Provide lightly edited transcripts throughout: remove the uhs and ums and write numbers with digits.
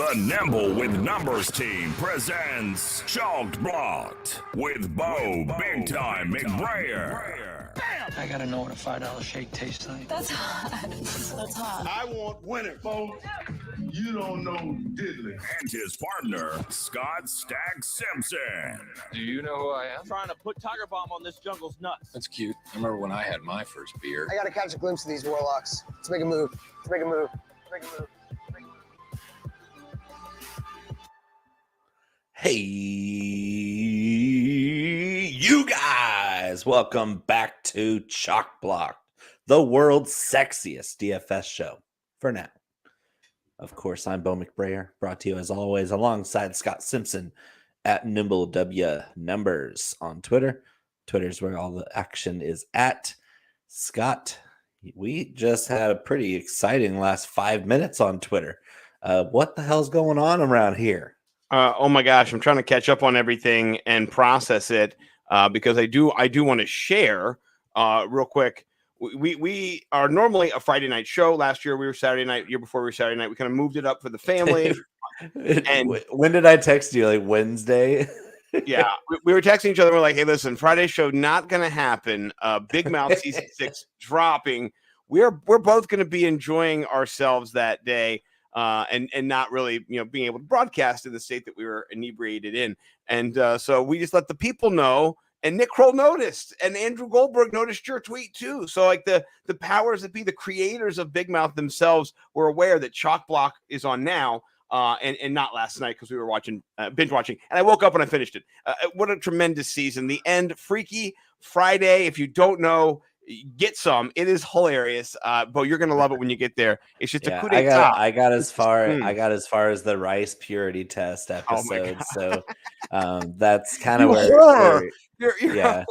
The Nimble with Numbers team presents Chalked Blocked with Bo Big Time McBrayer. I gotta know what a $5 shake tastes like. That's hot. That's hot. I want winning, folks. You don't know diddly. And his partner, Scott Stag Simpson. Do you know who I am? Trying to put Tiger Bomb on this jungle's nuts. That's cute. I remember when I had my first beer. I gotta catch a glimpse of these warlocks. Let's make a move. Let's make a move. Let's make a move. Hey, you guys, welcome back to Chalk Blocked, the world's sexiest DFS show for now. Of course, I'm Bo McBrayer, brought to you as always alongside Scott Simpson at Nimble W Numbers on Twitter. Twitter's where all the action is at. Scott, we just had a pretty exciting last 5 minutes on Twitter. What the hell's going on around here? Oh my gosh, I'm trying to catch up on everything and process it because I do want to share real quick. We are normally a Friday night show. Last year we were Saturday night. Year before we were Saturday night. We kind of moved it up for the family. And when did I text you? Like Wednesday? Yeah, we were texting each other. We're like, "Hey, listen, Friday show not going to happen. Big Mouth season 6 dropping. We're both going to be enjoying ourselves that day." And not really, being able to broadcast in the state that we were inebriated in. And so we just let the people know, and Nick Kroll noticed, and Andrew Goldberg noticed your tweet too. So like the powers that be, the creators of Big Mouth themselves were aware that Chalk Block is on now and not last night because we were watching, binge watching. And I woke up and I finished it. What a tremendous season. The end, Freaky Friday. If you don't know, get some. It is hilarious, but you're gonna love it when you get there. It's just a coup d'etat. I got as far as the rice purity test episode, so that's kind of where you're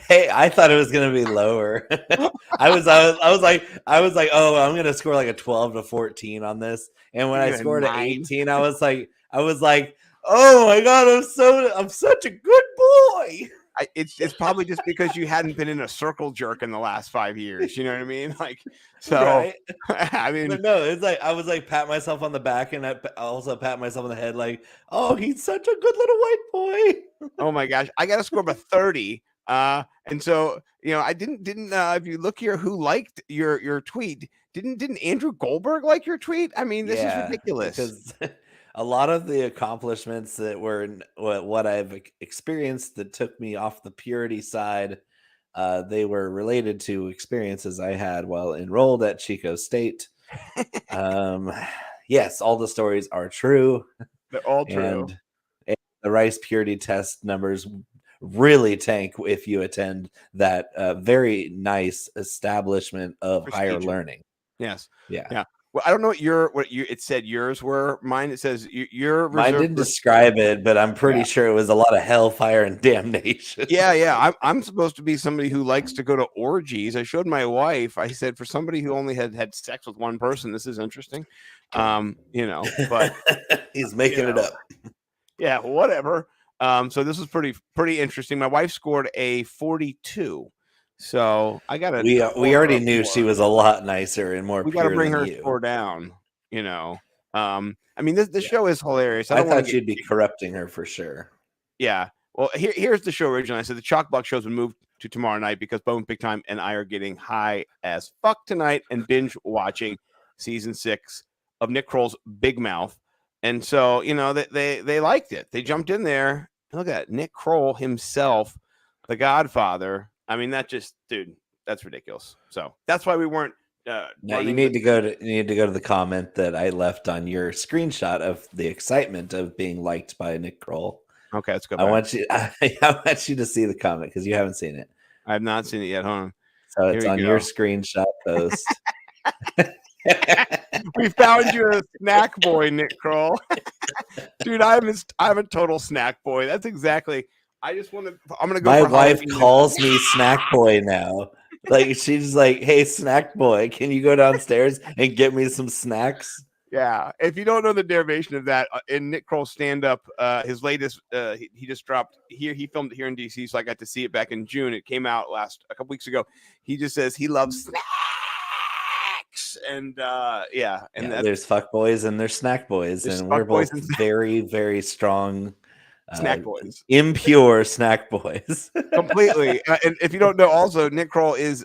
Hey, I thought it was gonna be lower. I was like, oh, I'm gonna score like a 12 to 14 on this, and when I scored an 18, I was like, oh my god, I'm such a good boy. It's probably just because you hadn't been in a circle jerk in the last 5 years. You know what I mean? Like, so right. I mean, but no, it's like I was like pat myself on the back, and I also pat myself on the head, like, oh, he's such a good little white boy. Oh my gosh, I got to score about 30. And so I didn't. If you look here, who liked your tweet? Didn't Andrew Goldberg like your tweet? I mean, this is ridiculous. Because a lot of the accomplishments that were what I've experienced that took me off the purity side, they were related to experiences I had while enrolled at Chico State. Yes, all the stories are true. They're all true. And the rice purity test numbers really tank if you attend that very nice establishment of higher learning. Yes. Yeah. Well, I don't know what it said yours were. Mine, it says your mine didn't describe it, but I'm pretty sure it was a lot of hellfire and damnation. Yeah. I'm supposed to be somebody who likes to go to orgies. I showed my wife. I said, for somebody who only had sex with one person, this is interesting. But he's making it up. Yeah, whatever. So this was pretty interesting. My wife scored a 42. So I gotta. We already knew she was a lot nicer and more. We gotta bring her score down. I mean, this show is hilarious. I thought you'd be corrupting her for sure. Yeah. Well, here's the show originally. I said the Chalk Block show's been moved to tomorrow night because Bone Big Time and I are getting high as fuck tonight and binge watching season 6 of Nick Kroll's Big Mouth. And so they liked it. They jumped in there. Look at that. Nick Kroll himself, the Godfather. I mean, that's ridiculous. So that's why we weren't. No, you need to go to the comment that I left on your screenshot of the excitement of being liked by Nick Kroll. Okay, let's go. I want you to see the comment because you haven't seen it. I have not seen it yet, huh? So it's on your screenshot post. We found you a snack boy, Nick Kroll. Dude, I'm a total snack boy. That's exactly. I'm gonna go. My wife calls me snack boy now. Like, she's like, "Hey, snack boy, can you go downstairs and get me some snacks?" Yeah. If you don't know the derivation of that, in Nick Kroll's stand-up, his latest, he just dropped here. He filmed it here in DC, so I got to see it back in June. It came out a couple weeks ago. He just says he loves snack. snacks, and there's fuck boys and there's snack boys, There's and fuck we're boys both and very, very strong snack boys. impure snack boys. Completely. And if you don't know, also Nick Kroll is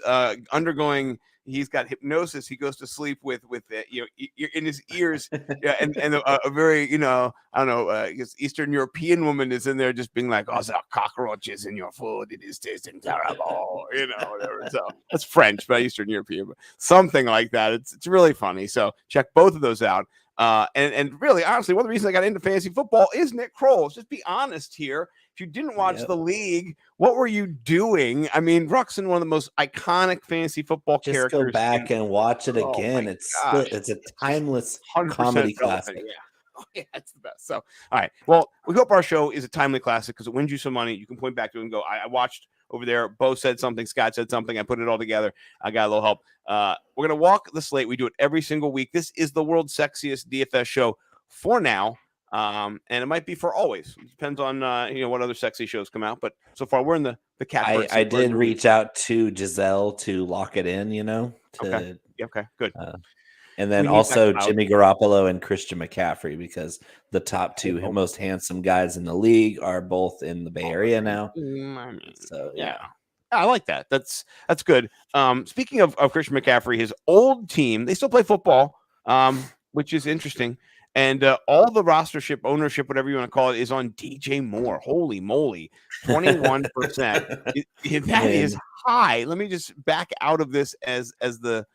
undergoing. He's got hypnosis. He goes to sleep with in his ears. Yeah, and a very I don't know, Eastern European woman is in there just being like, "Oh, there are cockroaches in your food. It is tasting terrible." Whatever. So that's French, but Eastern European, but something like that. It's really funny. So check both of those out. And really, honestly, one of the reasons I got into fantasy football is Nick Kroll. Just be honest here. If you didn't watch the league, what were you doing? I mean, Ruxin, one of the most iconic fantasy football characters. Just go back and watch it again. It's a timeless comedy classic. Yeah. Oh, yeah, it's the best. So, all right. Well, we hope our show is a timely classic because it wins you some money. You can point back to it and go, I watched over there. Bo said something. Scott said something. I put it all together. I got a little help. We're going to walk the slate. We do it every single week. This is the world's sexiest DFS show for now. And it might be for always. It depends on what other sexy shows come out. But so far, we're in the cat. I did reach out to Giselle to lock it in. Okay. Good. And then also Jimmy Garoppolo and Christian McCaffrey, because the top two most handsome guys in the league are both in the Bay Area now. So yeah. I like that. That's good. Speaking of Christian McCaffrey, his old team, they still play football, which is interesting. And all the rostership, ownership, whatever you want to call it, is on DJ Moore. Holy moly, 21%. That is high. Let me just back out of this as the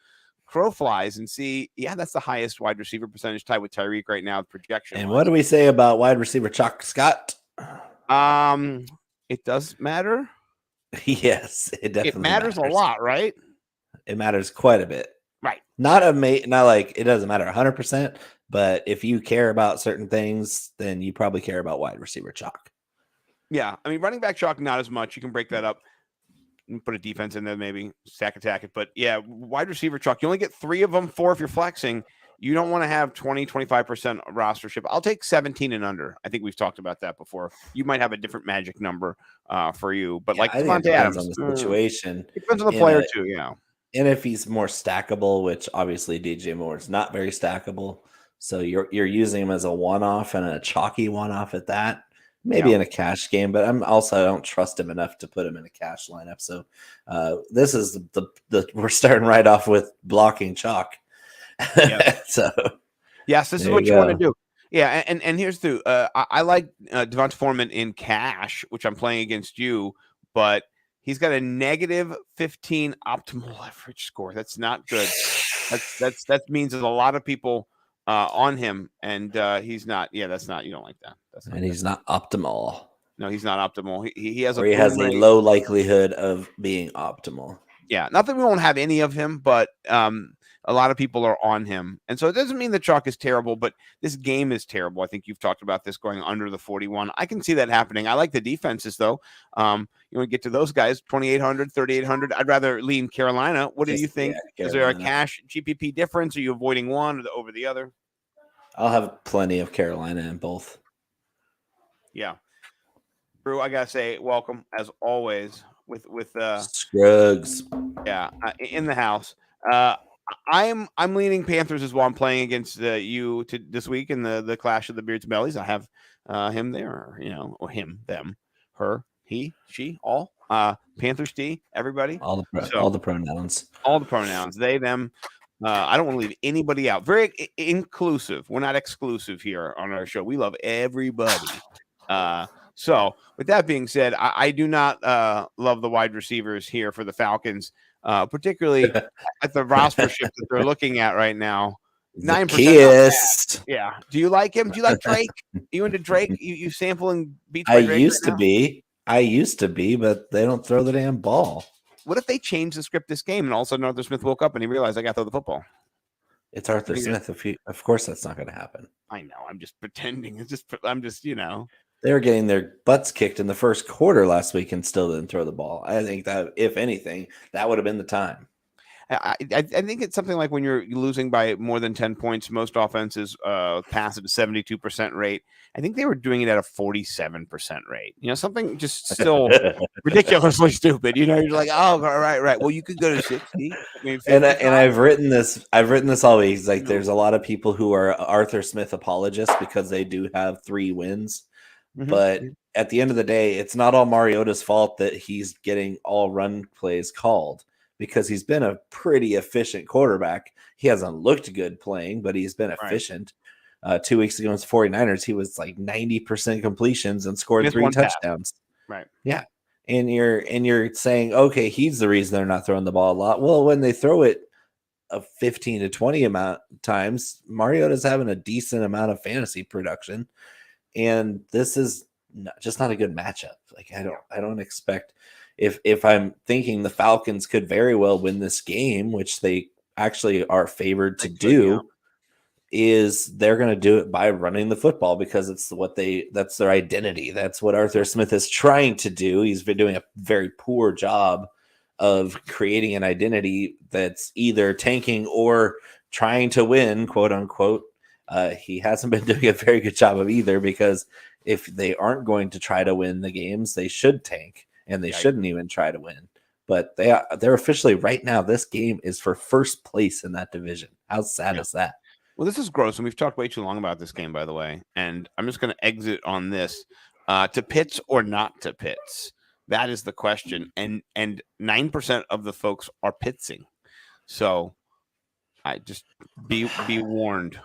crow flies and see. Yeah, that's the highest wide receiver percentage, tied with Tyreek right now. The projection. And what do we say about wide receiver Chuck Scott? It does matter. Yes, it definitely matters a lot, right? It matters quite a bit. Right. Not like it doesn't matter 100%, but if you care about certain things, then you probably care about wide receiver chalk. Yeah, I mean, running back chalk, not as much. You can break that up and put a defense in there, maybe stack attack it. But yeah, wide receiver chalk, you only get 3 of them, 4 if you're flexing. You don't want to have 20-25% rostership. I'll take 17 and under. I think we've talked about that before. You might have a different magic number for you, but like Devontae Adams, on the situation, it depends on the player too. Yeah, and if he's more stackable, which obviously DJ Moore is not very stackable, so you're using him as a one-off and a chalky one-off at that. Maybe in a cash game, but I don't trust him enough to put him in a cash lineup. So this is the we're starting right off with blocking chalk. Yep. So yes, this is what you want to do. Yeah, and here's the I like Devonta Foreman in cash, which I'm playing against you, but he's got a negative 15 optimal leverage score. That's not good. That means there's a lot of people on him, and he's not. Yeah, that's not. You don't like that. He's not optimal. No, he's not optimal. He has he has a low likelihood of being optimal. Yeah, not that we won't have any of him, but a lot of people are on him. And so it doesn't mean the chalk is terrible, but this game is terrible. I think you've talked about this going under the 41. I can see that happening. I like the defenses, though. You want to get to those guys, 2,800, 3,800. I'd rather lean Carolina. What do you think? Is there a cash GPP difference? Are you avoiding one or over the other? I'll have plenty of Carolina in both. Yeah. Drew, I got to say, welcome, as always, with Scruggs. Yeah, in the house. I'm leaning Panthers as well. I'm playing against you this week in the Clash of the Beards and Bellies. I have him there, or him, them, her, he, she, all. Panthers, D, everybody. All the pronouns. All the pronouns. They, them. I don't want to leave anybody out. Very inclusive. We're not exclusive here on our show. We love everybody. So with that being said, I do not love the wide receivers here for the Falcons. Particularly at the roster shift that they're looking at right now. 9%. Yeah. Do you like him? Do you like Drake? You into Drake? You sampling beats? I used to be, but they don't throw the damn ball. What if they change the script this game and all of a sudden Arthur Smith woke up and he realized I got to throw the football? It's Arthur Smith. Of course, that's not going to happen. I know. I'm just pretending. I'm just. They were getting their butts kicked in the first quarter last week and still didn't throw the ball. I think that, if anything, that would have been the time. I think it's something like when you're losing by more than 10 points, most offenses pass at a 72% rate. I think they were doing it at a 47% rate. Something just still ridiculously stupid. You're like, oh, right. Well, you could go to 60. And I've written this all week. It's like there's a lot of people who are Arthur Smith apologists because they do have 3 wins. But at the end of the day, it's not all Mariota's fault that he's getting all run plays called, because he's been a pretty efficient quarterback. He hasn't looked good playing, but he's been efficient. 2 weeks ago against 49ers, he was like 90% completions and scored 3 touchdowns. Right. Yeah. And you're saying, okay, he's the reason they're not throwing the ball a lot. Well, when they throw it a 15 to 20 amount times, Mariota's having a decent amount of fantasy production. And this is just not a good matchup. Like I don't expect, if I'm thinking the Falcons could very well win this game, which they actually are favored to do, is they're going to do it by running the football, because that's their identity. That's what Arthur Smith is trying to do. He's been doing a very poor job of creating an identity that's either tanking or trying to win, quote unquote. He hasn't been doing a very good job of either, because if they aren't going to try to win the games, they should tank, and they shouldn't even try to win. But they're officially right now, this game is for first place in that division. How sad is that? Well, this is gross, and we've talked way too long about this game, by the way. And I'm just going to exit on this: to Pitts or not to Pitts. That is the question. And 9% of the folks are Pittsing. So I just be warned.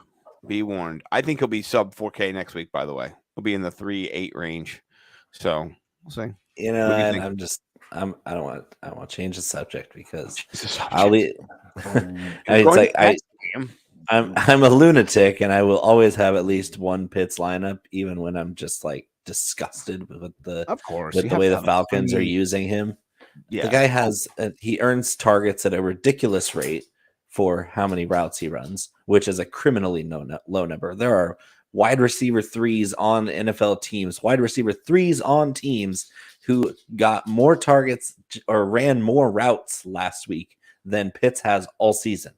Be warned. I think he'll be sub 4K next week, by the way. He'll be in the 3-8 range. So we'll see. And I don't want to change the subject, because I'll be I'm a lunatic, and I will always have at least one Pitts lineup, even when I'm just like disgusted with the way the Falcons are using him. Yeah. The guy he earns targets at a ridiculous rate for how many routes he runs, which is a criminally low number. There are wide receiver 3s on NFL teams, wide receiver 3s on teams who got more targets or ran more routes last week than Pitts has all season.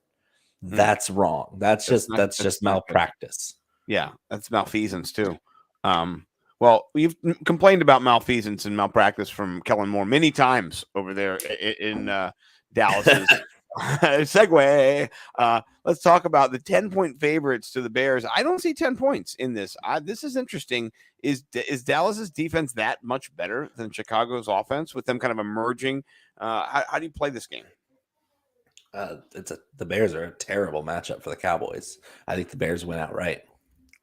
That's wrong. That's just malpractice. Yeah, that's malfeasance too. Well, we've complained about malfeasance and malpractice from Kellen Moore many times over there in Dallas's segue. Let's talk about the 10-point favorites to the Bears. I don't see 10 points in this. This is interesting. Is Dallas's defense that much better than Chicago's offense, with them kind of emerging? How do you play this game? The Bears are a terrible matchup for the Cowboys. I think the Bears win outright.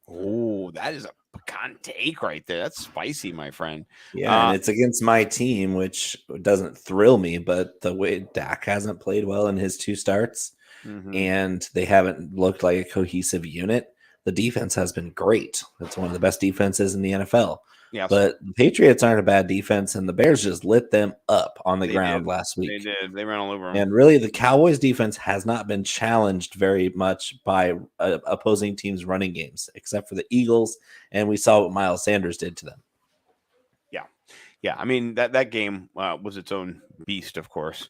Oh, that is a pecan take right there. That's spicy, my friend. Yeah, and it's against my team, which doesn't thrill me, but the way Dak hasn't played well in his 2 starts, and they haven't looked like a cohesive unit. The defense has been great. It's one of the best defenses in the NFL. Yes. But the Patriots aren't a bad defense, and the Bears just lit them up on the ground last week. They did. They ran all over them. And really, the Cowboys defense has not been challenged very much by opposing teams' running games, except for the Eagles, and we saw what Miles Sanders did to them. Yeah. I mean, that game was its own beast, of course,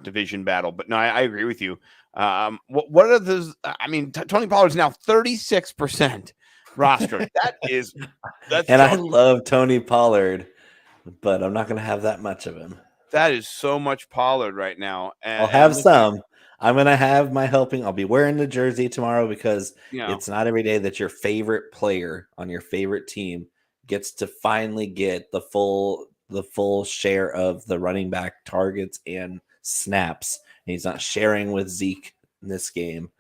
division battle. But no, I agree with you. What are those? I mean, Tony Pollard's now 36%. roster. I love Tony Pollard, but I'm not going to have that much of him. That is so much Pollard right now. I'll have some. I'm going to have my helping. I'll be wearing the jersey tomorrow, because it's not every day that your favorite player on your favorite team gets to finally get the full share of the running back targets and snaps. And he's not sharing with Zeke in this game.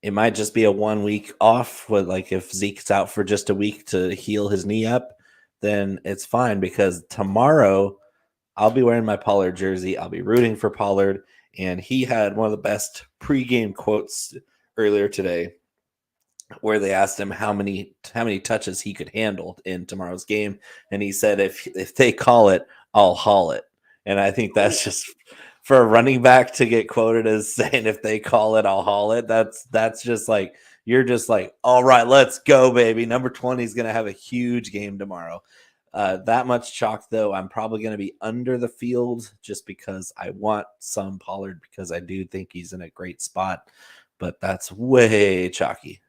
It might just be a 1 week off. Like if Zeke's out for just a week to heal his knee up, then it's fine, because tomorrow I'll be wearing my Pollard jersey. I'll be rooting for Pollard. And he had one of the best pregame quotes earlier today, where they asked him how many touches he could handle in tomorrow's game. And he said, if they call it, I'll haul it. And I think that's just, for a running back to get quoted as saying, if they call it, I'll haul it. That's just like, you're just like, all right, let's go, baby. Number 20 is going to have a huge game tomorrow. That much chalk, though, I'm probably going to be under the field just because I want some Pollard because I do think he's in a great spot, but that's way chalky.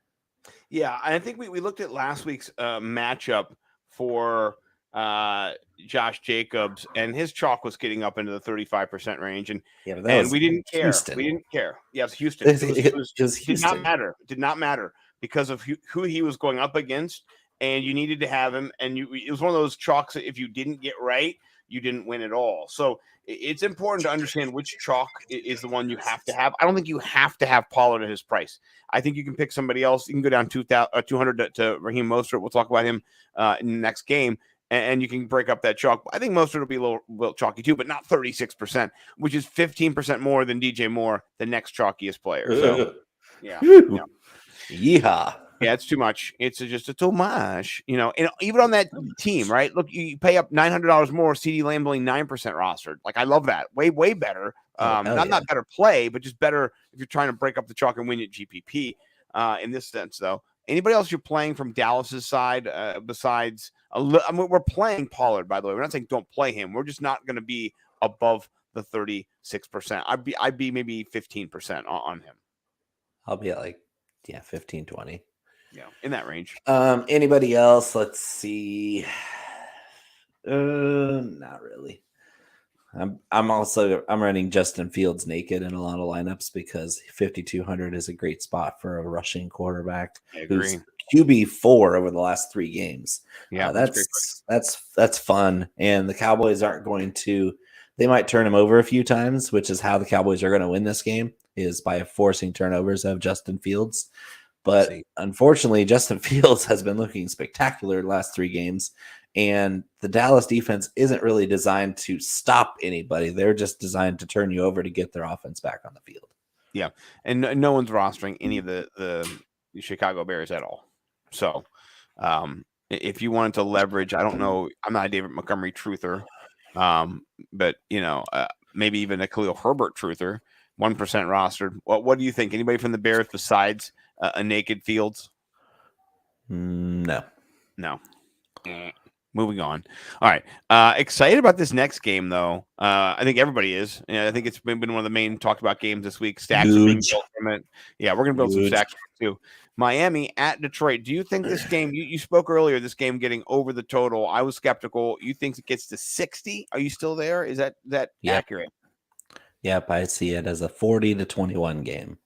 Yeah, and I think we looked at last week's matchup for Josh Jacobs, and his chalk was getting up into the 35% range, and we didn't care. Houston. We didn't care. Yes, Houston. It was did Houston. not matter. It did not matter because of who he was going up against, and you needed to have him. And it was one of those chalks that if you didn't get right, you didn't win at all. So it's important to understand which chalk is the one you have to have. I don't think you have to have Pollard at his price. I think you can pick somebody else. You can go down 200 to Raheem Mostert. We'll talk about him in the next game, and you can break up that chalk. I think Mostert will be a little chalky too, but not 36%, which is 15% more than DJ Moore, the next chalkiest player. So, yeah. Yeehaw. Yeah, it's too much. It's just too much, and even on that team, right? Look, you pay up $900 more. CD Lamb only 9% rostered. Like, I love that. Way better. Not better play, but just better if you're trying to break up the chalk and win at GPP. In this sense, though, anybody else you're playing from Dallas's side besides? We're playing Pollard, by the way. We're not saying don't play him. We're just not going to be above the 36%. I'd be maybe 15% on him. I'll be at 15, 20. Yeah, in that range. Anybody else? Let's see. Not really. I'm running Justin Fields naked in a lot of lineups because 5,200 is a great spot for a rushing quarterback. I agree. Who's QB4 over the last 3 games. Yeah, that's fun. And the Cowboys aren't going to. They might turn him over a few times, which is how the Cowboys are going to win this game, is by forcing turnovers of Justin Fields. But unfortunately, Justin Fields has been looking spectacular the last 3 games, and the Dallas defense isn't really designed to stop anybody. They're just designed to turn you over to get their offense back on the field. Yeah, and no one's rostering any of the Chicago Bears at all. So if you wanted to leverage, I don't know, I'm not a David Montgomery truther, but maybe even a Khalil Herbert truther, 1% rostered. What do you think? Anybody from the Bears besides a naked Fields? No. Moving on. All right. Excited about this next game, though. I think everybody is. I think it's been one of the main talked about games this week. Stacks are being built from it. Yeah, we're going to build some stacks too. Miami at Detroit. Do you think this game, you spoke earlier, this game getting over the total? I was skeptical. You think it gets to 60? Are you still there? Is that accurate? Yep, I see it as a 40-21 game.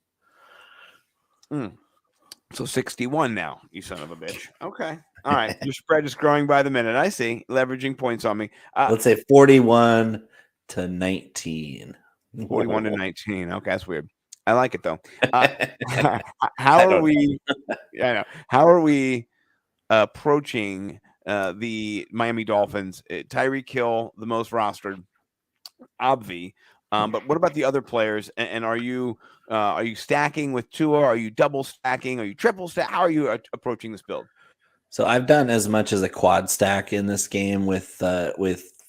So 61 now, you son of a bitch. Okay. All right. Your spread is growing by the minute. I see. Leveraging points on me. Let's say 41-19. 41-19. Okay, that's weird. I like it though. How are we? I know. How are we approaching the Miami Dolphins? Tyreek Hill, the most rostered, Obvi. But what about the other players? And are you stacking with Tua? Are you double stacking? Are you triple stack? How are you approaching this build? So I've done as much as a quad stack in this game with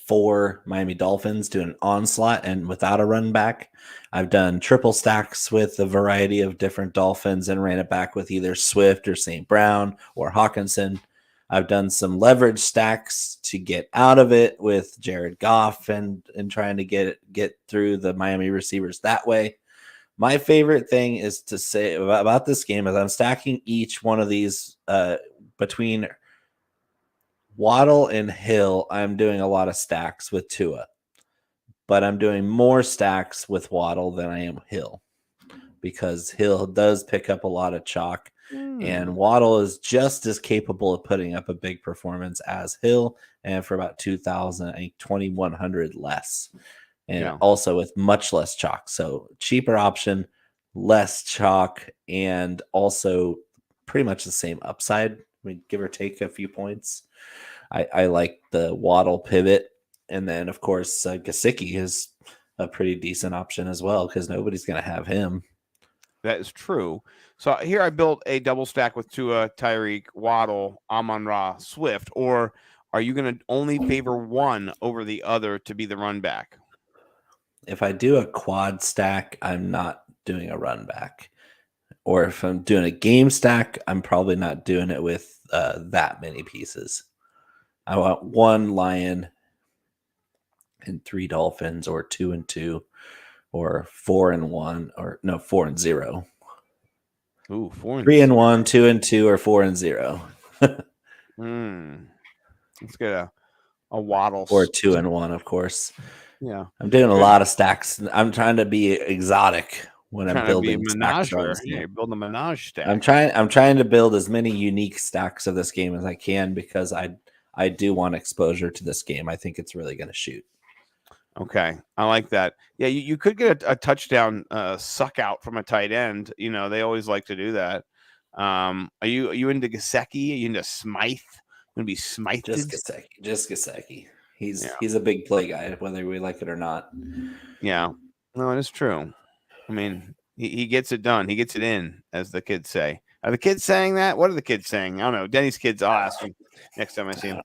4 Miami Dolphins doing an onslaught and without a run back. I've done triple stacks with a variety of different Dolphins and ran it back with either Swift or St. Brown or Hawkinson. I've done some leverage stacks to get out of it with Jared Goff and trying to get through the Miami receivers that way. My favorite thing is to say about this game is I'm stacking each one of these between Waddle and Hill. I'm doing a lot of stacks with Tua, but I'm doing more stacks with Waddle than I am Hill because Hill does pick up a lot of chalk. And Waddle is just as capable of putting up a big performance as Hill, and for about 2,000, I think 2,100 less, and also with much less chalk. So cheaper option, less chalk, and also pretty much the same upside. I mean, give or take a few points. I like the Waddle pivot, and then of course Gesicki is a pretty decent option as well because nobody's going to have him. That is true. So here I built a double stack with Tua, Tyreek, Waddle, Amon-Ra, Swift. Or are you going to only favor one over the other to be the run back? If I do a quad stack, I'm not doing a run back. Or if I'm doing a game stack, I'm probably not doing it with that many pieces. I want 1 Lion and 3 Dolphins, or 2 and 2, or 4 and 1, or no, 4 and 0. Ooh, 4 and 3 and 1, 2 and 2, or 4 and 0. Let's get a Waddle. Or 2 and 1, of course. Yeah. I'm doing a Good. lot of stacks. I'm trying to be exotic when I'm Trying to be a building stacks on menager. this Yeah, game. you're building a menage stack. I'm trying to build as many unique stacks of this game as I can, because I do want exposure to this game. I think it's really going to shoot. Okay, I like that. Yeah, you could get a touchdown suck out from a tight end. You know, they always like to do that. Are you into Gesicki? Are you into Smythe? You gonna be Smythed? Just Gesicki. Yeah. He's a big play guy, whether we like it or not. Yeah, no, it is true. I mean, he gets it done. He gets it in, as the kids say. Are the kids saying that? What are the kids saying? I don't know. Denny's kids. I'll ask him next time I see him.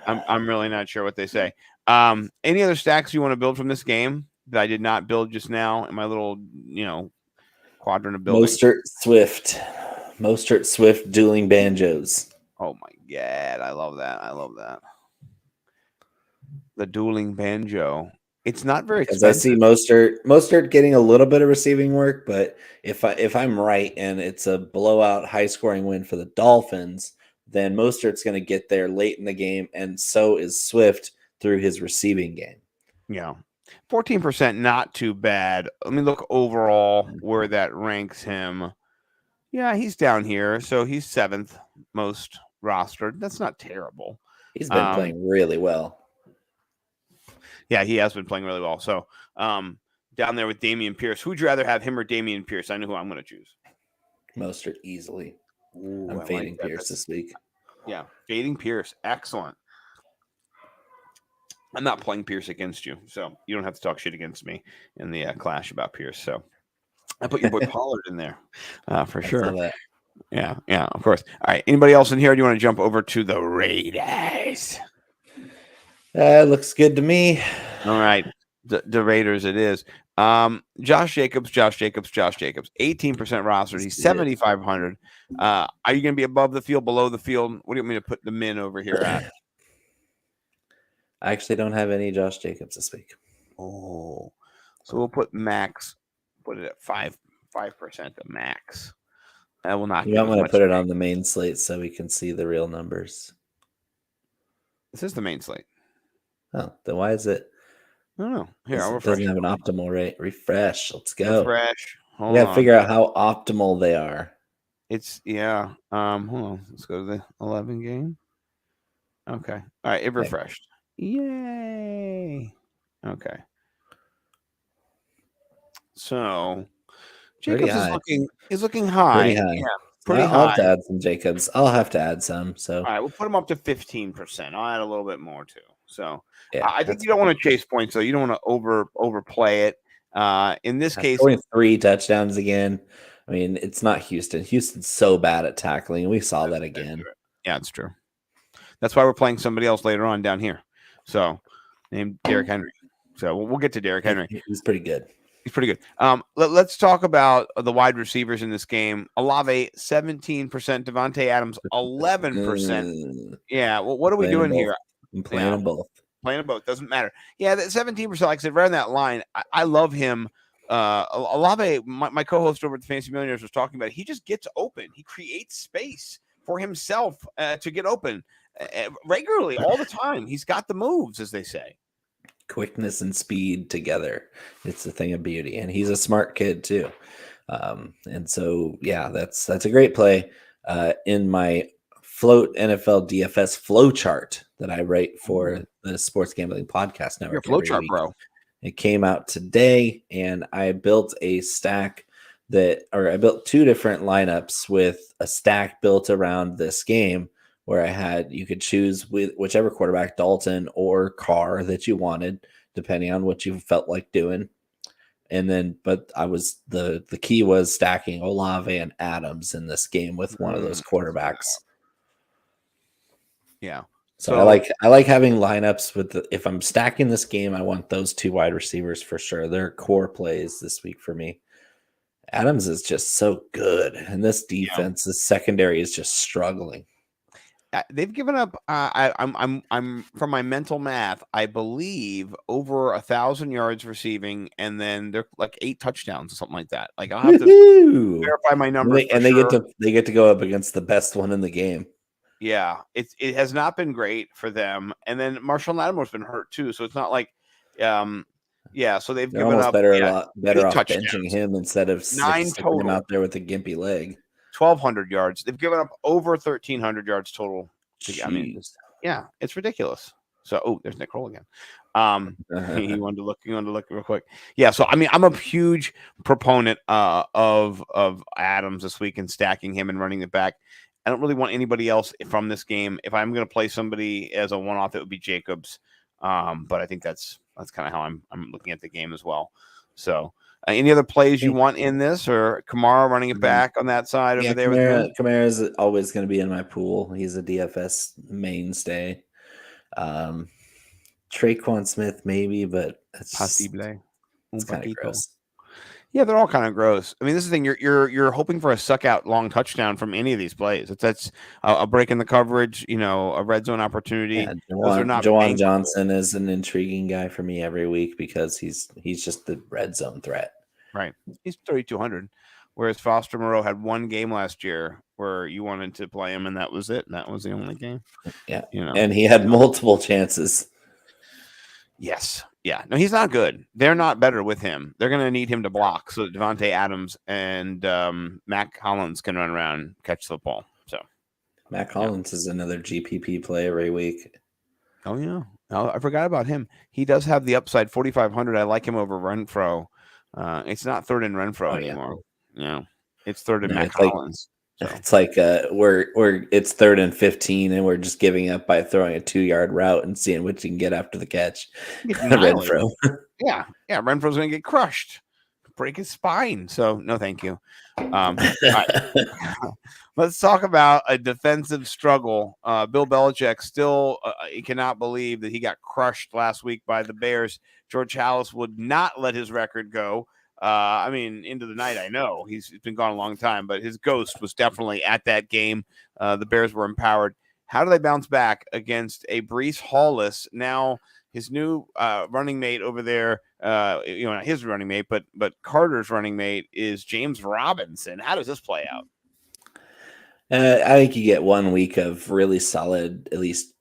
I'm really not sure what they say. Any other stacks you want to build from this game that I did not build just now in my little, quadrant of building? Mostert Swift dueling banjos. Oh my God, I love that. The dueling banjo. It's not very expensive. I see Mostert getting a little bit of receiving work, but if I'm right and it's a blowout, high scoring win for the Dolphins, then Mostert's going to get there late in the game, and so is Swift through his receiving game. Yeah. 14%, not too bad. Let me look overall where that ranks him. Yeah, he's down here. So he's 7th most rostered. That's not terrible. He's been playing really well. Yeah, he has been playing really well. So down there with Dameon Pierce. Who'd you rather have, him or Dameon Pierce? I know who I'm going to choose. Mostert easily. Ooh, I'm fading Pierce this week. Yeah, fading Pierce. Excellent. I'm not playing Pierce against you, so you don't have to talk shit against me in the clash about Pierce. So I put your boy Pollard in there for sure. Yeah, of course. All right. Anybody else in here? Do you want to jump over to the Raiders? Looks good to me. All right. The Raiders it is. Josh Jacobs, 18% rostered. He's 7,500. Are you going to be above the field, below the field? What do you want me to put the min over here at? I actually don't have any Josh Jacobs this week. Oh, so we'll put max. Put it at 5% the max. That will not. You might want to put it on the main slate so we can see the real numbers. This is the main slate. Oh, then why is it? I don't know. Here, it doesn't have an optimal rate. Refresh. Let's go. Refresh. We got to figure out how optimal they are. It's Hold on. Let's go to the 11 game. Okay. All right. It refreshed. Yay. Okay. So Jacobs is looking high. Pretty high. Yeah, pretty high. I'll have to add some Jacobs. I'll have to add some. So all right, we'll put him up to 15%. I'll add a little bit more too. So yeah, I think you don't want to chase points, though. You don't want to overplay it. In this case, scoring 3 touchdowns again. I mean, it's not Houston. Houston's so bad at tackling, and we saw that again. Yeah, it's true. That's why we're playing somebody else later on down here. So, named Derrick Henry. So we'll get to Derrick Henry. He's pretty good. He's pretty good. Let's talk about the wide receivers in this game. Olave, 17%. Devontae Adams, 11%. Yeah. Well, what are we doing here? I'm playing them both. Playing them both. Doesn't matter. Yeah, that 17%, like I said, right on that line. I love him. Olave, my co-host over at the Fantasy Millionaires was talking about it. He just gets open. He creates space for himself to get open regularly all the time. He's got the moves, as they say. Quickness and speed together. It's a thing of beauty. And he's a smart kid too. And so, yeah, that's a great play. In my Float NFL DFS flow chart that I write for the Sports Gambling Podcast Network. Your flow chart, bro. It came out today, and I built a stack I built 2 different lineups with a stack built around this game where you could choose with whichever quarterback, Dalton or Carr, that you wanted, depending on what you felt like doing. And then, but the key was stacking Olave and Adams in this game with one of those quarterbacks. Yeah. So I like having lineups if I'm stacking this game, I want those 2 wide receivers for sure. They're core plays this week for me. Adams is just so good, and this defense, this secondary is just struggling. They've given up. I'm from my mental math. I believe over 1,000 yards receiving, and then they're like 8 touchdowns or something like that. Like I'll have to Woo-hoo! verify my numbers And for they sure. get to go up against the best one in the game. Yeah, it has not been great for them. And then Marshall Lattimore's been hurt too, so it's not like, yeah. So they've They're given almost up better 8 off touchdowns, benching him instead of 9 sticking him total, out there with a gimpy leg. 1,200 yards. They've given up over 1,300 yards total. I mean, Jeez. yeah, it's ridiculous. So, oh, there's Nick Kroll again. He wanted to look. He wanted to look real quick. Yeah. So, I mean, I'm a huge proponent of Adams this week and stacking him and running it back. I don't really want anybody else from this game. If I'm going to play somebody as a one-off, it would be Jacobs. But I think that's kind of how I'm looking at the game as well. So, any other plays you want in this, or Kamara running it back on that side over there? Kamara is always going to be in my pool. He's a DFS mainstay. Traquan Smith maybe, but it's kind of gross. Yeah, they're all kind of gross. I mean, this is the thing. You're hoping for a suck out long touchdown from any of these plays. That's a break in the coverage, a red zone opportunity. Yeah, Jawan Johnson is an intriguing guy for me every week because he's just the red zone threat. Right. He's 3,200, whereas Foster Moreau had one game last year where you wanted to play him, and that was it. That was the only game. Yeah, and he had multiple chances. Yes. Yeah. No, he's not good. They're not better with him. They're going to need him to block so that Devontae Adams and Mac Hollins can run around and catch the ball. So Mac Hollins is another GPP play every week. Oh, yeah. Oh, I forgot about him. He does have the upside 4,500. I like him over Renfro. It's not third in Renfro anymore. Yeah. It's third in Mac Hollins. So. It's like it's 3rd and 15, and we're just giving up by throwing a 2-yard route and seeing what you can get after the catch. Renfro. Yeah. Renfro's going to get crushed, break his spine. So no, thank you. Let's talk about a defensive struggle. Bill Belichick still he cannot believe that he got crushed last week by the Bears. George Halas would not let his record go. I mean, into the night, I know he's been gone a long time, but his ghost was definitely at that game. The Bears were empowered. How do they bounce back against a Breece Hall-less? Now his new running mate over there, not his running mate, but Carter's running mate is James Robinson. How does this play out? I think you get 1 week of really solid, at least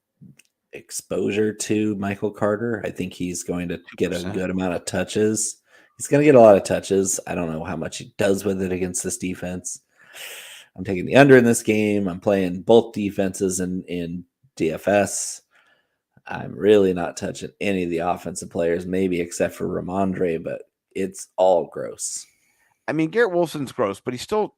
exposure to Michael Carter. I think he's going to get a good amount of touches. He's going to get a lot of touches. I don't know how much he does with it against this defense. I'm taking the under in this game. I'm playing both defenses in DFS. I'm really not touching any of the offensive players, maybe except for Ramondre, but it's all gross. I mean, Garrett Wilson's gross, but he's still,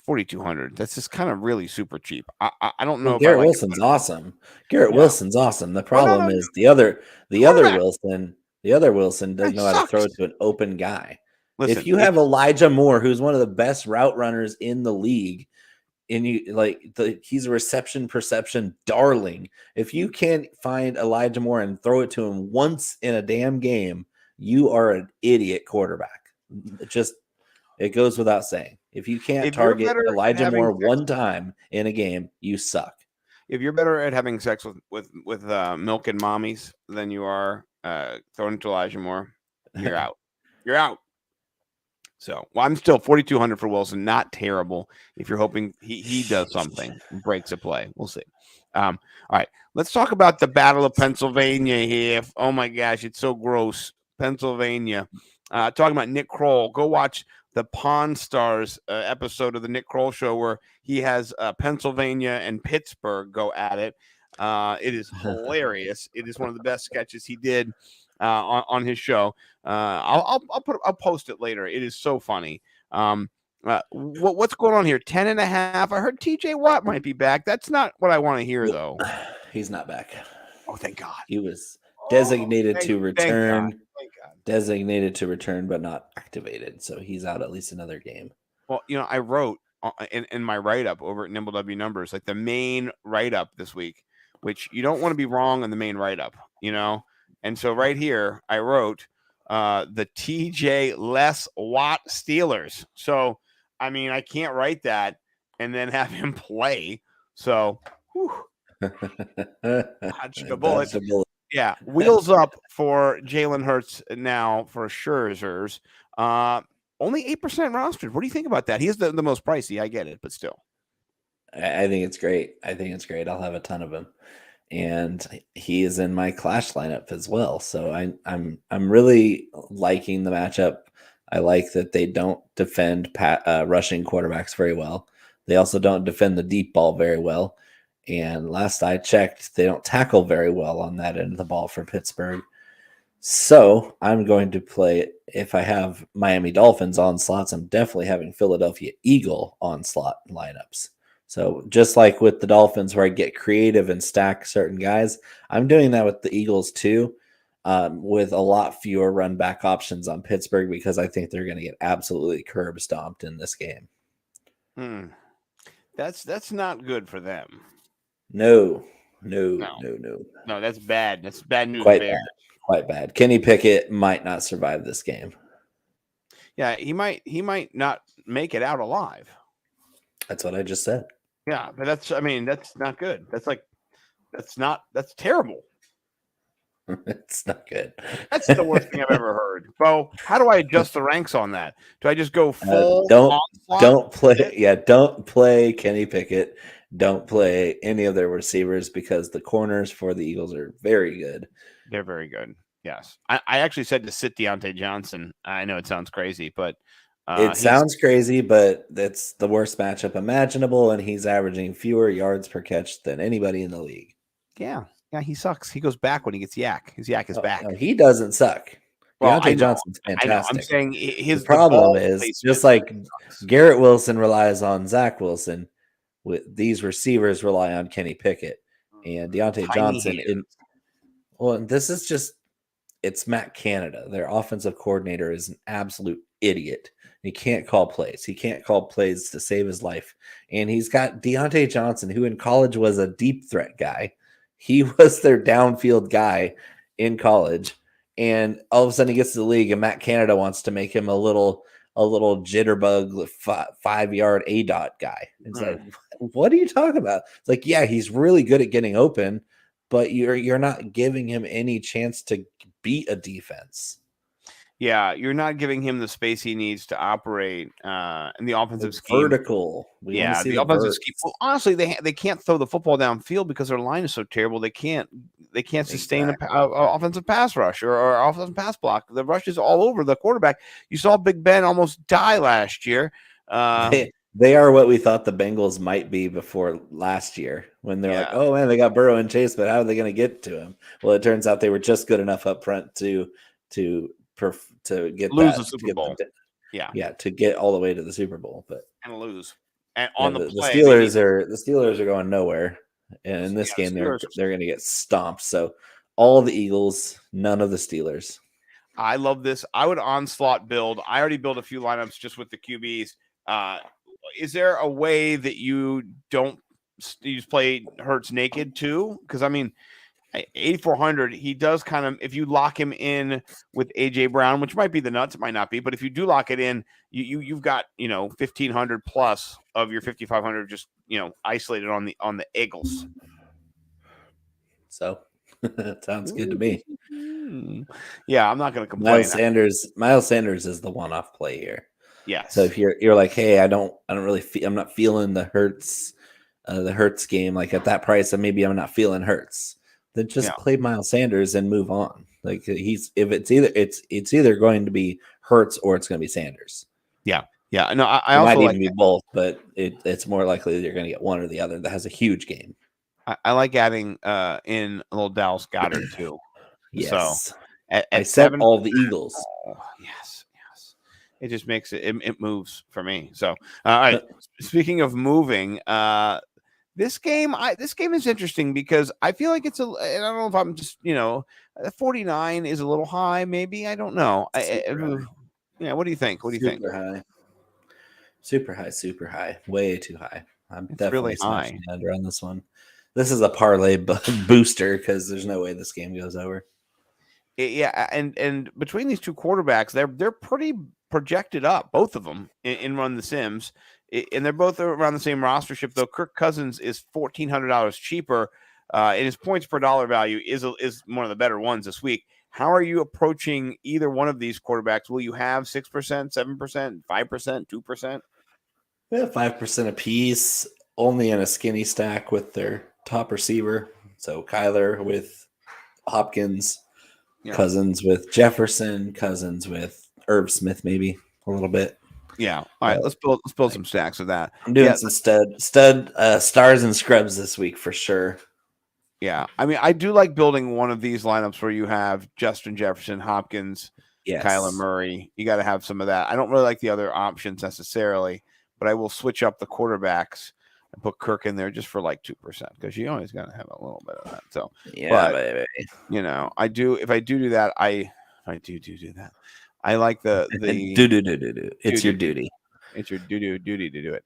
4,200. That's just kind of really super cheap. I don't know. Garrett Wilson's awesome. Wilson's awesome. The problem is the other Wilson. The other Wilson doesn't know how to throw it to an open guy. Listen, if you have Elijah Moore, who's one of the best route runners in the league, and he's a reception perception darling. If you can't find Elijah Moore and throw it to him once in a damn game, you are an idiot quarterback. It goes without saying. If you can't target Elijah Moore one time in a game, you suck. If you're better at having sex with milk and mommies than you are throwing to Elijah Moore, you're out. You're out. So, I'm still 4,200 for Wilson. Not terrible. If you're hoping he does something, breaks a play, we'll see. All right, let's talk about the Battle of Pennsylvania here. Oh my gosh, it's so gross. Pennsylvania. Talking about Nick Kroll. Go watch the Pawn Stars episode of the Nick Kroll Show where he has Pennsylvania and Pittsburgh go at it. It is hilarious. It is one of the best sketches he did on his show. I'll post it later. It is so funny. What's going on here? 10.5. I heard TJ Watt might be back. That's not what I want to hear, though. He's not back. Oh, thank God. He was designated to return. Thank God. Designated to return, but not activated. So he's out at least another game. Well, I wrote in my write-up over at Nimble W Numbers, like the main write-up this week, which you don't want to be wrong on the main write-up, And so right here, I wrote the TJ less Watt Steelers. So, I mean, I can't write that and then have him play. So, Dodged a bullet. Dodged a bullet. Yeah, wheels up for Jalen Hurts now for Scherzer's. Only 8% rostered. What do you think about that? He's the most pricey. I get it, but still. I think it's great. I'll have a ton of him, and he is in my Clash lineup as well. So I'm really liking the matchup. I like that they don't defend rushing quarterbacks very well. They also don't defend the deep ball very well. And last I checked, they don't tackle very well on that end of the ball for Pittsburgh. So I'm going to play, if I have Miami Dolphins on slots, I'm definitely having Philadelphia Eagle on slot lineups. So just like with the Dolphins, where I get creative and stack certain guys, I'm doing that with the Eagles too, with a lot fewer run back options on Pittsburgh, because I think they're going to get absolutely curb stomped in this game. That's not good for them. No, that's bad. That's bad news. Quite bad. Kenny Pickett might not survive this game. Yeah, he might not make it out alive. That's what I just said. Yeah, but that's not good. That's terrible. It's not good. That's the worst thing I've ever heard. Bo, how do I adjust the ranks on that? Do I just go full? Don't play. Yeah, don't play Kenny Pickett. Don't play any of their receivers, because the corners for the Eagles are very good. They're very good. Yes. I actually said to sit Deontay Johnson. I know it sounds crazy, but it sounds crazy, but that's the worst matchup imaginable, and he's averaging fewer yards per catch than anybody in the league. Yeah, he sucks. He goes back when he gets yak. His yak is back. No, he doesn't suck. Well, Deontay Johnson's fantastic. I'm saying his problem is, just like Garrett Wilson relies on Zach Wilson, with these receivers rely on Kenny Pickett and Deontay Johnson. This is just, it's Matt Canada. Their offensive coordinator is an absolute idiot. He can't call plays. He can't call plays to save his life. And he's got Deontay Johnson, who in college was a deep threat guy. He was their downfield guy in college. And all of a sudden he gets to the league, and Matt Canada wants to make him a little jitterbug 5-yard A-dot guy. It's like, what are you talking about? It's like, yeah, he's really good at getting open, but you're not giving him any chance to beat a defense. Yeah, you're not giving him the space he needs to operate in the offensive scheme. Vertical. The offensive scheme. Well, honestly, they can't throw the football downfield because their line is so terrible. They can't sustain an offensive pass rush or offensive pass block. The rush is all over the quarterback. You saw Big Ben almost die last year. They are what we thought the Bengals might be before last year, when they're like, oh man, they got Burrow and Chase, but how are they going to get to him? Well, it turns out they were just good enough up front to get the Super Bowl. To get all the way to the Super Bowl, but and lose. And on the play, the Steelers are going nowhere, and in this game they're going to get stomped. So all the Eagles, none of the Steelers. I love this. I would onslaught build. I already built a few lineups just with the QBs. Is there a way that you just play Hurts naked too? Because 8,400, he does kind of, if you lock him in with AJ Brown, which might be the nuts, it might not be, but if you do lock it in, you've got 1,500 plus of your 5,500 just isolated on the Eagles. So that sounds good to me. Yeah, I'm not going to complain. Miles Sanders is the one-off play here. Yes. So if you're like, hey, I'm not feeling the Hurts game, like at that price, and maybe I'm not feeling Hurts, then just play Miles Sanders and move on. Like it's either going to be Hurts or it's going to be Sanders. Yeah. No, I also might even be both, but it's more likely that you're going to get one or the other that has a huge game. I like adding in a little Dallas Goedert too. Yes. So at I 7, all the Eagles. Oh, yes. It just makes it moves for me. So all right. Speaking of moving, this game is interesting because I feel like I don't know if I'm just 49 is a little high. Maybe I don't know. What do you think? Super high, way too high. I'm definitely really high under on this one. This is a parlay booster because there's no way this game goes over. Yeah, and between these two quarterbacks, they're pretty projected up, both of them in Run the Sims, and they're both around the same rostership. Though Kirk Cousins is $1,400 cheaper. and his points per dollar value is one of the better ones this week. How are you approaching either one of these quarterbacks? Will you have 6%, 7%, 5%, 2%? Yeah, 5% apiece, only in a skinny stack with their top receiver. So Kyler with Hopkins, Cousins with Jefferson, Cousins with Irv Smith, maybe a little bit. Yeah. All right. Let's build some stacks of that. I'm doing some stud stars and scrubs this week for sure. Yeah. I mean, I do like building one of these lineups where you have Justin Jefferson, Hopkins, Kyler Murray. You got to have some of that. I don't really like the other options necessarily, but I will switch up the quarterbacks and put Kirk in there just for like 2% because you always got to have a little bit of that. So, baby. I do. If I do that, I do that. I like the do. It's your duty. It's your duty to do it.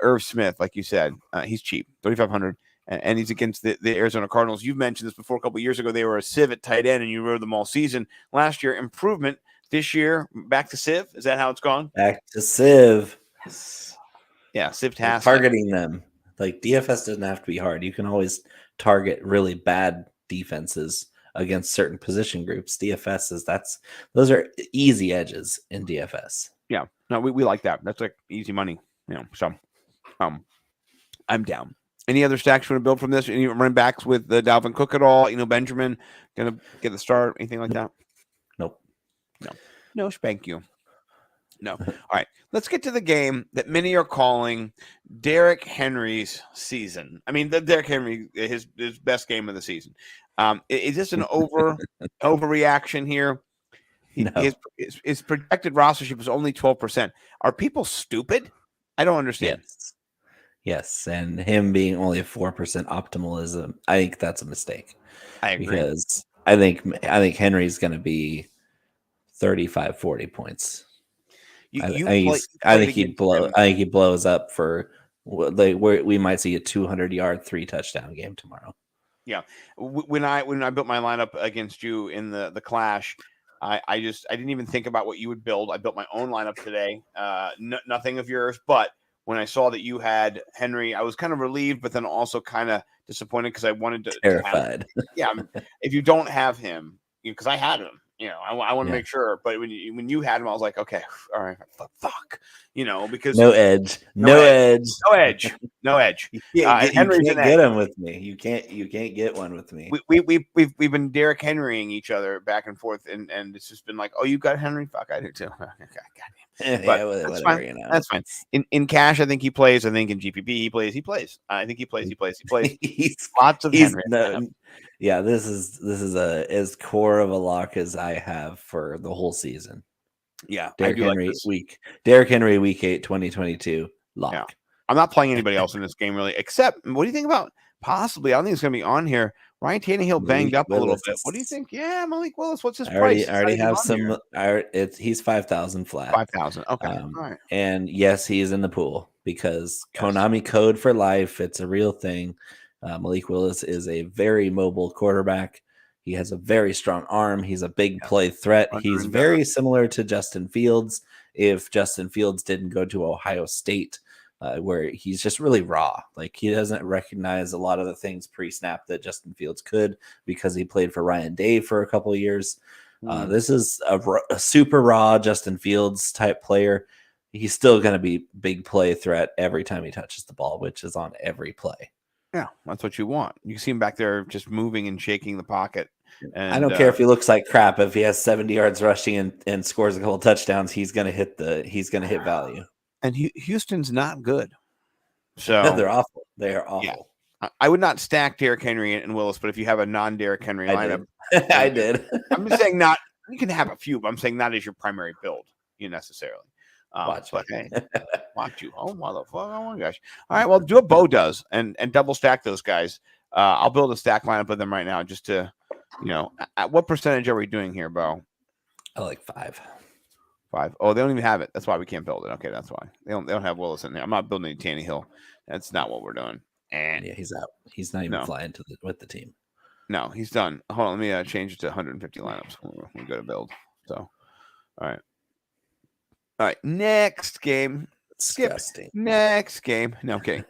Irv Smith, like you said, he's cheap, 3,500. And he's against the Arizona Cardinals. You've mentioned this before. A couple of years ago, they were a Civ at tight end, and you rode them all season. Last year, improvement. This year, back to Civ. Is that how it's gone? Back to Civ. Yes. Yeah, Civ-tastic. Targeting them. Like, DFS doesn't have to be hard. You can always target really bad defenses against certain position groups. Those are easy edges in DFS. Yeah. No, we like that. That's like easy money. So I'm down. Any other stacks you want to build from this? Any running backs with Dalvin Cook at all? Benjamin going to get the start? Anything like that? Nope. No, spank you. No. All right. Let's get to the game that many are calling Derrick Henry's season. I mean, Derrick Henry, his best game of the season. Is this an overreaction here? No. His projected rostership is only 12%. Are people stupid? I don't understand. Yes, and him being only a 4% optimalism, I think that's a mistake. I agree. Because I think Henry's going to be 35, 40 points. I think he blows up for we might see a 200-yard 3-touchdown game tomorrow. Yeah, when I built my lineup against you in the clash, I didn't even think about what you would build. I built my own lineup today. Nothing of yours, but when I saw that you had Henry, I was kind of relieved, but then also kind of disappointed because I wanted to terrified. If you don't have him, because I had him, I want to make sure. But when you had him, I was like, okay, all right, fuck, because no edge. Henry's you can't get him with me. You can't get one with me. We've been Derrick Henrying each other back and forth, and it's just been like, oh, you got Henry? Fuck, I do too. But that's fine. In cash, I think he plays. I think in GPP, he plays. I think he plays. He's lots of Henry. This is as core of a lock as I have for the whole season. Yeah, Derrick Henry week 8, 2022 lock. Yeah. I'm not playing anybody else in this game really, except what do you think about possibly? I don't think it's going to be on here. Ryan Tannehill banged up a little bit. What do you think? Yeah, Malik Willis. What's his price? I already have some. He's 5,000 flat. 5,000. Okay. All right. And yes, he is in the pool because Konami code for life. It's a real thing. Malik Willis is a very mobile quarterback. He has a very strong arm. He's a big play threat. He's very similar to Justin Fields. If Justin Fields didn't go to Ohio State, where he's just really raw. Like he doesn't recognize a lot of the things pre-snap that Justin Fields could because he played for Ryan Day for a couple of years. This is a super raw Justin Fields type player. He's still going to be big play threat every time he touches the ball, which is on every play. Yeah, that's what you want. You see him back there just moving and shaking the pocket. And, I don't care if he looks like crap. If he has 70 yards rushing and scores a couple touchdowns, he's going to hit value. And Houston's not good. So they're awful. They are awful. Yeah. I would not stack Derrick Henry and Willis, but if you have a non-Derrick Henry lineup, I did. I'm just saying not. You can have a few, but I'm saying not as your primary build. Necessarily. Watch you. Oh, motherfucker. Oh, my gosh. All right. Well, do what Bo does and double stack those guys. I'll build a stack lineup with them right now just to, at what percentage are we doing here, Bo? I like 5. 5. Oh, they don't even have it. That's why we can't build it. Okay, that's why. They don't have Willis in there. I'm not building any Tannehill. That's not what we're doing. And yeah, he's out. He's not even flying with the team. No, he's done. Hold on. Let me change it to 150 lineups when we go to build. So, all right. Next game. Disgusting. Next game. No, okay.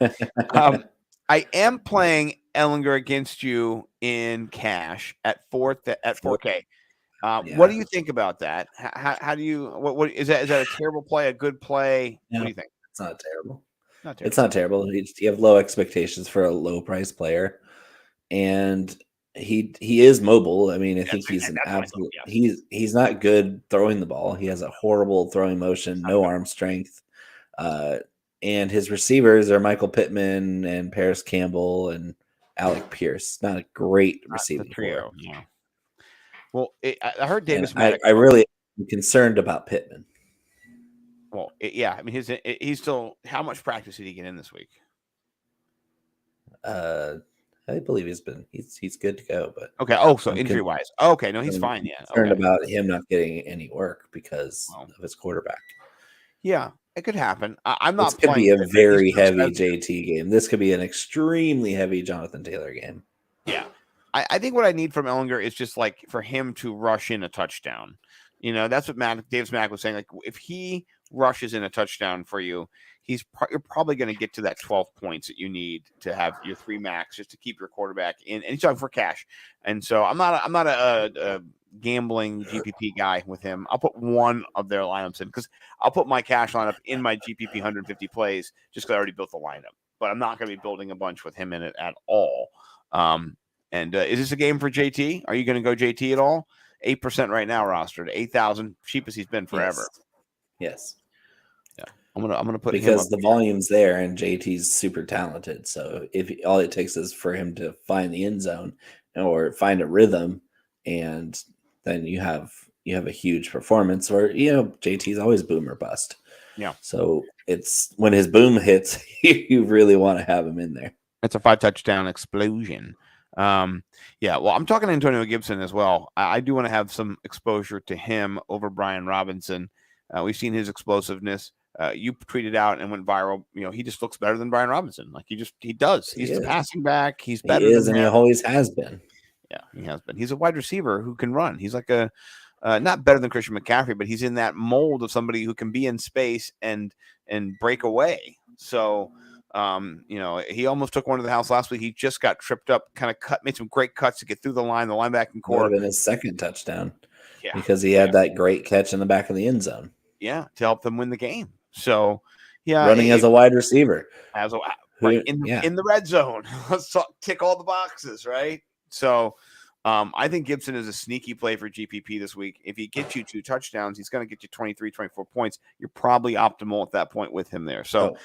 I am playing Ellinger against you in cash at 4K. Yeah. What do you think about that? How do you what is that? Is that a terrible play? A good play? Yeah. What do you think? It's not terrible. Not terrible. It's not terrible. You have low expectations for a low price player, and he is mobile. I mean, I think he's an absolute. He's not good throwing the ball. He has a horrible throwing motion, no arm strength, and his receivers are Michael Pittman and Paris Campbell and Alec Pierce. Not a great receiving trio. core. Yeah. Well, I heard Davis. I really am concerned about Pittman. Well, I mean, he's still. How much practice did he get in this week? I believe he's good to go, but okay. Oh, so injury wise, okay, no, he's fine. Yeah, concerned about him not getting any work because of his quarterback. Yeah, it could happen. I'm not. This could be a very heavy JT game. This could be an extremely heavy Jonathan Taylor game. Yeah, I think what I need from Ellinger is just like for him to rush in a touchdown. You know, that's what Davis Mack was saying. Like if he rushes in a touchdown for you, you're probably going to get to that 12 points that you need to have your 3 max just to keep your quarterback in. And he's talking for cash. And so I'm not a gambling GPP guy with him. I'll put one of their lineups in because I'll put my cash lineup in my GPP 150 plays just because I already built the lineup. But I'm not going to be building a bunch with him in it at all. Is this a game for JT? Are you going to go JT at all? 8% right now rostered, 8,000, cheapest he's been forever. Yes. Yeah. I'm gonna put because the volume's there and JT's super talented. So if all it takes is for him to find the end zone or find a rhythm, and then you have a huge performance. Or JT's always boom or bust. Yeah. So it's when his boom hits, you really want to have him in there. It's a 5-touchdown explosion. Well, I'm talking to Antonio Gibson as well. I do want to have some exposure to him over Brian Robinson. We've seen his explosiveness. You tweeted out and went viral. He just looks better than Brian Robinson. Like he does. He's the passing back. He's better. He is, and he always has been. Yeah, he has been. He's a wide receiver who can run. He's like not better than Christian McCaffrey, but he's in that mold of somebody who can be in space and break away. So. He almost took one to the house last week. He just got tripped up, kind of made some great cuts to get through the line, the linebacking core. Would have been his second touchdoation. Because he had that great catch in the back of the end zone. Yeah, to help them win the game. So, running as a wide receiver, in the red zone. Let's tick all the boxes, right? So, I think Gibson is a sneaky play for GPP this week. If he gets you 2 touchdowns, he's going to get you 23, 24 points. You're probably optimal at that point with him there. So,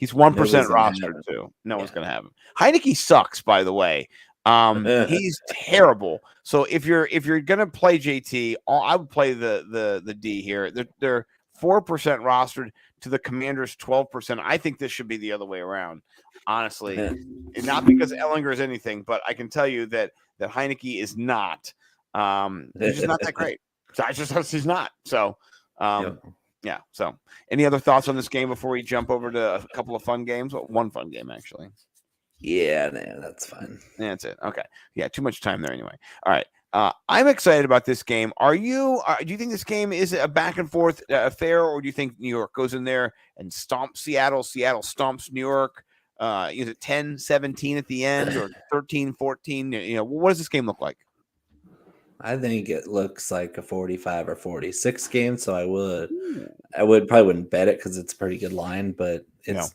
He's 1% rostered too. No one's going to have him. Heineke sucks, by the way. He's terrible. So if you're going to play JT, I would play the D here. They're 4% rostered to the Commanders 12%. I think this should be the other way around, honestly. And not because Ellinger is anything, but I can tell you that Heineke is not. He's just not that great. So he's not. So. Yeah. So, any other thoughts on this game before we jump over to a couple of fun games? Well, one fun game, actually. Yeah, that's fine. That's it. Okay. Yeah, too much time there anyway. All right. I'm excited about this game. Do you think this game is a back and forth affair, or do you think New York goes in there and stomps Seattle? Seattle stomps New York. Is it 10-17 at the end or 13-14? What does this game look like? I think it looks like a 45 or 46 game, so I probably wouldn't bet it because it's a pretty good line, but it's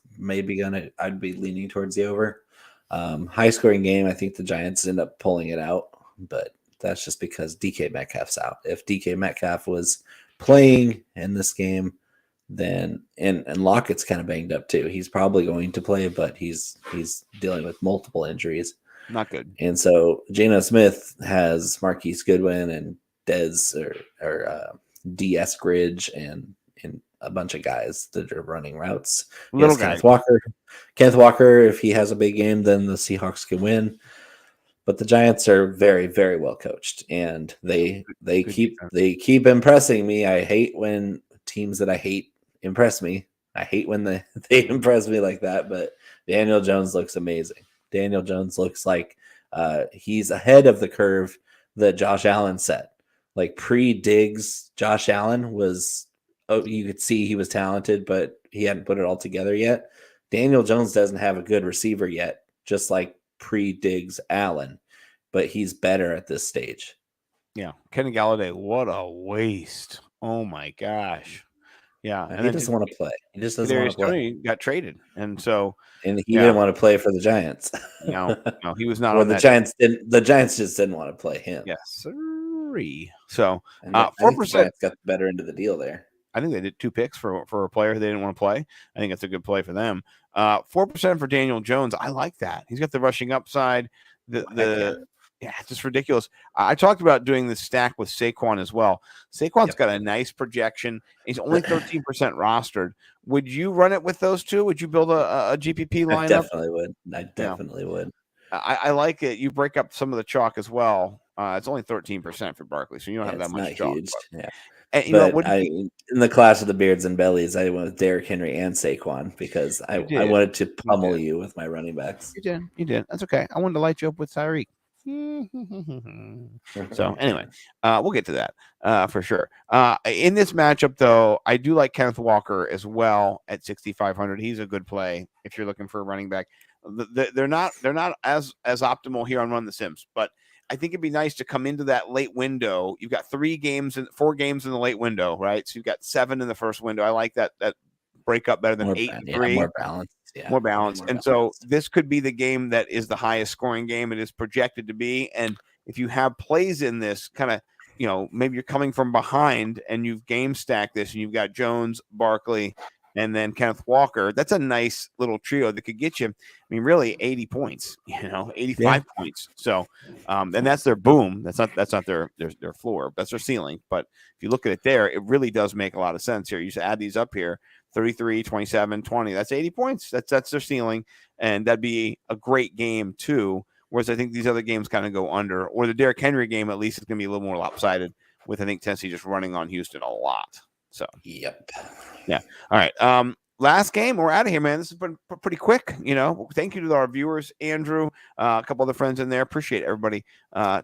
I'd be leaning towards the over. High scoring game. I think the Giants end up pulling it out, but that's just because DK Metcalf's out. If DK Metcalf was playing in this game, then and Lockett's kind of banged up too. He's probably going to play, but he's dealing with multiple injuries. Not good. And so Geno Smith has Marquise Goodwin and DS Gridge and a bunch of guys that are running routes. Little guys. Kenneth Walker, if he has a big game, then the Seahawks can win. But the Giants are very, very well coached, and they keep impressing me. I hate when teams that I hate impress me. I hate when they impress me like that. But Daniel Jones looks amazing. Daniel Jones looks like he's ahead of the curve that Josh Allen set. Like pre-Diggs, Josh Allen was, you could see he was talented, but he hadn't put it all together yet. Daniel Jones doesn't have a good receiver yet, just like pre-Diggs Allen, but he's better at this stage. Yeah, Kenny Galladay, what a waste! Oh my gosh, yeah, He doesn't want to play. He just doesn't want to play. Tony got traded, and so And he didn't want to play for the Giants. no, he was not or on the that. Giants didn't. The Giants just didn't want to play him. Yes, sorry. So 4% got the better into the deal there. I think they did 2 picks for a player they didn't want to play. I think that's a good play for them. 4% for Daniel Jones. I like that. He's got the rushing upside. Yeah, it's just ridiculous. I talked about doing the stack with Saquon as well. Saquon's got a nice projection. He's only 13% rostered. Would you run it with those two? Would you build a GPP lineup? I definitely would. I definitely would. I like it. You break up some of the chalk as well. It's only 13% for Barkley, so you don't have that much chalk. Huge. Yeah. And, in the class of the beards and bellies, I went with Derrick Henry and Saquon because I wanted to pummel you with my running backs. You did. That's okay. I wanted to light you up with Tyreek. So anyway, we'll get to that for sure. In this matchup, though, I do like Kenneth Walker as well at 6,500. He's a good play if you're looking for a running back. They're not as optimal here on Run the Sims, but I think it'd be nice to come into that late window. You've got 4 games in the late window, right? So you've got 7 in the first window. I like that break up better than 8 and 3. More balanced. Yeah, more balanced. So this could be the game that is the highest scoring game it is projected to be. And if you have plays in this kind of, maybe you're coming from behind and you've game stacked this and you've got Jones, Barkley, and then Kenneth Walker, that's a nice little trio that could get you, I mean, really 80 points, 85 points. So, and that's their boom. That's not their floor. That's their ceiling. But if you look at it there, it really does make a lot of sense here. You just add these up here, 33, 27, 20. That's 80 points. That's their ceiling. And that'd be a great game too. Whereas I think these other games kind of go under, or the Derrick Henry game, at least it's going to be a little more lopsided with, I think, Tennessee just running on Houston a lot. So, yep. Yeah. All right. Last game, we're out of here, man. This has been pretty quick. Thank you to our viewers, Andrew, a couple other friends in there. Appreciate everybody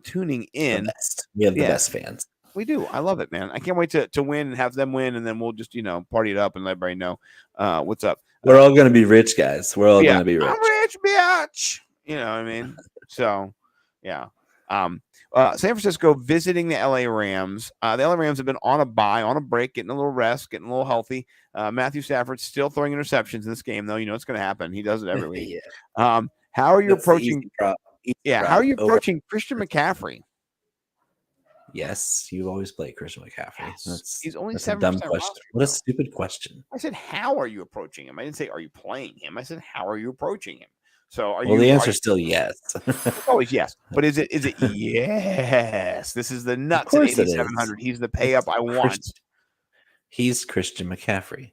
tuning in. We have the best fans. We do. I love it, man. I can't wait to win and have them win, and then we'll just party it up and let everybody know what's up. We're all going to be rich, guys. We're all going to be rich. I'm rich, bitch. You know what I mean? So, yeah. San Francisco visiting the LA Rams. The LA Rams have been on a bye, on a break, getting a little rest, getting a little healthy. Matthew Stafford still throwing interceptions in this game, though. It's going to happen. He does it every week. How are you approaching? How are you approaching Christian McCaffrey? Yes, you always play Christian McCaffrey. He's only 7%. A dumb question. What a stupid question. I said, how are you approaching him? I didn't say, are you playing him? I said, how are you approaching him? So the answer is still yes. Always yes. But is it yes? This is the nuts at 8,700. He's the pay up I want. He's Christian McCaffrey.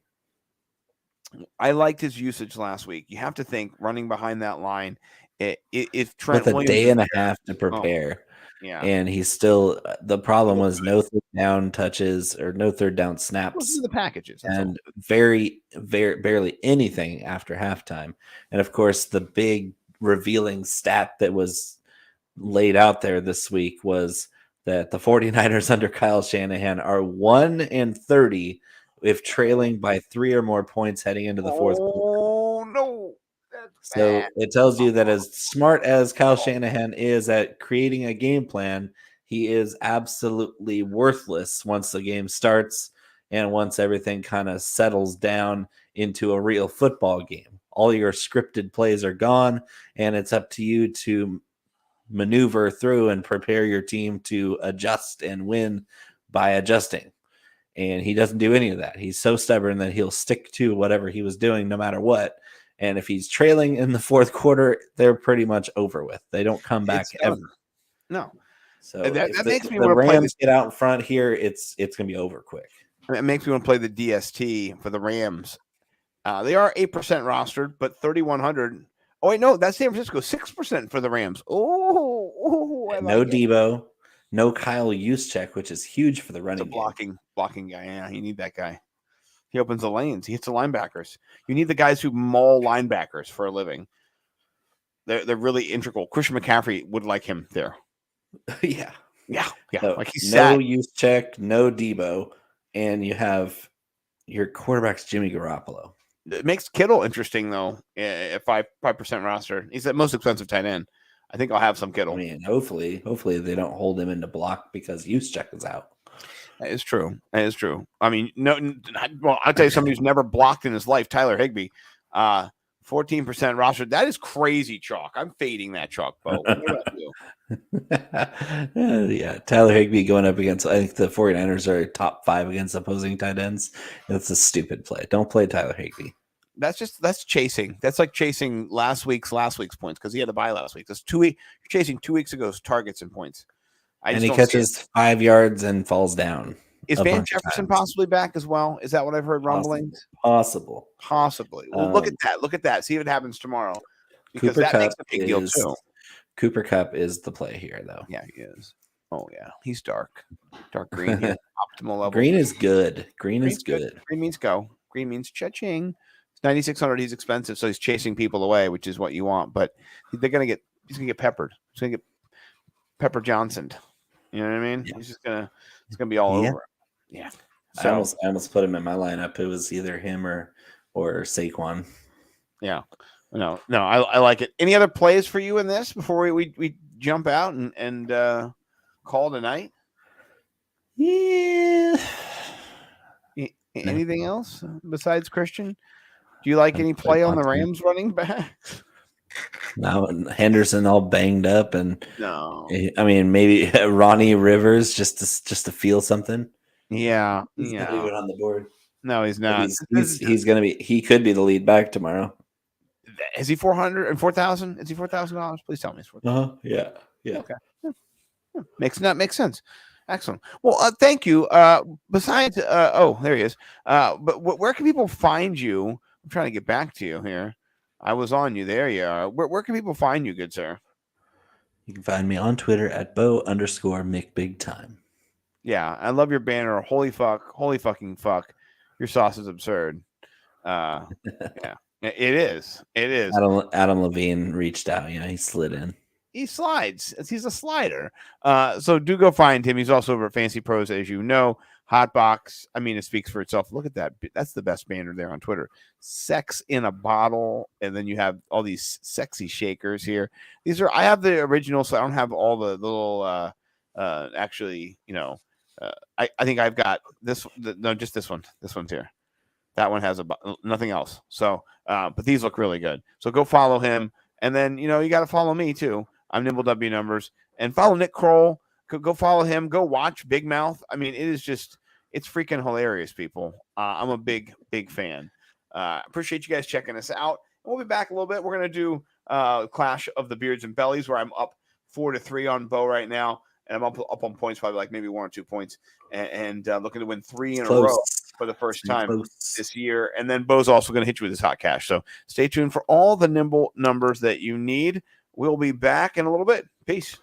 I liked his usage last week. You have to think running behind that line. If Trent with a Williams day and a half to prepare. Yeah. And he's still the problem was no third down touches or no third down snaps. The packages and very barely anything after halftime. And of course, the big revealing stat that was laid out there this week was that the 49ers under Kyle Shanahan are 1-30 if trailing by 3 or more points heading into the fourth quarter. Oh no. So it tells you that as smart as Kyle Shanahan is at creating a game plan, he is absolutely worthless once the game starts and once everything kind of settles down into a real football game. All your scripted plays are gone, and it's up to you to maneuver through and prepare your team to adjust and win by adjusting. And he doesn't do any of that. He's so stubborn that he'll stick to whatever he was doing no matter what. And if he's trailing in the fourth quarter, they're pretty much over with. They don't come back ever. No. So that makes me want to play Rams get out in front here. It's going to be over quick. It makes me want to play the DST for the Rams. They are 8% rostered, but 3,100. Oh wait, no, that's San Francisco. 6% for the Rams. No Debo, no Kyle Juszczyk, which is huge for the running. Blocking guy. Yeah, you need that guy. He opens the lanes. He hits the linebackers. You need the guys who maul linebackers for a living. They're really integral. Christian McCaffrey would like him there. Yeah. So, like he's no Juszczyk, no Debo, and you have your quarterback's Jimmy Garoppolo. It makes Kittle interesting though. At 5% roster, he's the most expensive tight end. I think I'll have some Kittle. I mean, hopefully they don't hold him into block because Juszczyk is out. That is true. That is true. I mean, well, I'll tell you somebody who's never blocked in his life, Tyler Higbee. 14% roster. That is crazy chalk. I'm fading that chalk, Bo. What about you? Yeah, Tyler Higbee going up against, I think the 49ers are top 5 against opposing tight ends. That's a stupid play. Don't play Tyler Higbee. That's chasing. That's like chasing last week's points because he had the bye last week. That's 2 weeks. You're chasing 2 weeks ago's targets and points. And he catches 5 yards and falls down. Is Van Jefferson possibly back as well? Is that what I've heard rumblings? Possibly. Well, look at that. Look at that. See if it happens tomorrow. Because Cooper that Kupp makes a big deal too. Cooper Kupp is the play here, though. Yeah, he is. Oh yeah, he's dark green. He's optimal level. Green is good. Green is good. Green means go. Green means cha-ching. It's 9,600. He's expensive, so he's chasing people away, which is what you want. But he's gonna get peppered. He's gonna get Pepper Johnsoned. You know what I mean? Yeah. It's gonna be all over. Yeah. So, I almost put him in my lineup. It was either him or Saquon. Yeah. No, I like it. Any other plays for you in this before we jump out and call tonight? Yeah. Anything else besides Christian? Do you like any play on the Rams running back? Now Henderson all banged up, and no. I mean maybe Ronnie Rivers just to feel something. Yeah, he's not even on the board. No, he's not. He's gonna be. He could be the lead back tomorrow. Is he 400 and 4,000? Is he $4,000? Please tell me it's 4,000. Yeah. Okay. Makes sense. Excellent. Well, thank you. Besides, there he is. But where can people find you? I'm trying to get back to you here. I was on you. There you are. Where can people find you, good sir? You can find me on Twitter at Bo_McBigTime. Yeah, I love your banner. Holy fucking fuck. Your sauce is absurd. Yeah. It is. Adam Levine reached out. He slid in. He slides. He's a slider. So do go find him. He's also over at Fancy Pros, as you know. Hotbox. I mean, it speaks for itself. Look at that. That's the best banner there on Twitter. Sex in a bottle, and then you have all these sexy shakers here. I have the original, so I don't have all the little. Actually, I think I've got this. No, just this one. This one's here. That one has nothing else. So, but these look really good. So go follow him. And then, you got to follow me too. I'm Nimble W Numbers, and follow Nick Kroll. Go follow him. Go watch Big Mouth. I mean, it's freaking hilarious, people. I'm a big fan. Appreciate you guys checking us out. We'll be back a little bit. We're going to do Clash of the Beards and Bellies, where I'm up 4-3 on Bo right now. And I'm up on points, probably like maybe 1 or 2 points, and looking to win 3 in a row for the first time this year. And then Bo's also going to hit you with his hot cash. So stay tuned for all the nimble numbers that you need. We'll be back in a little bit. Peace.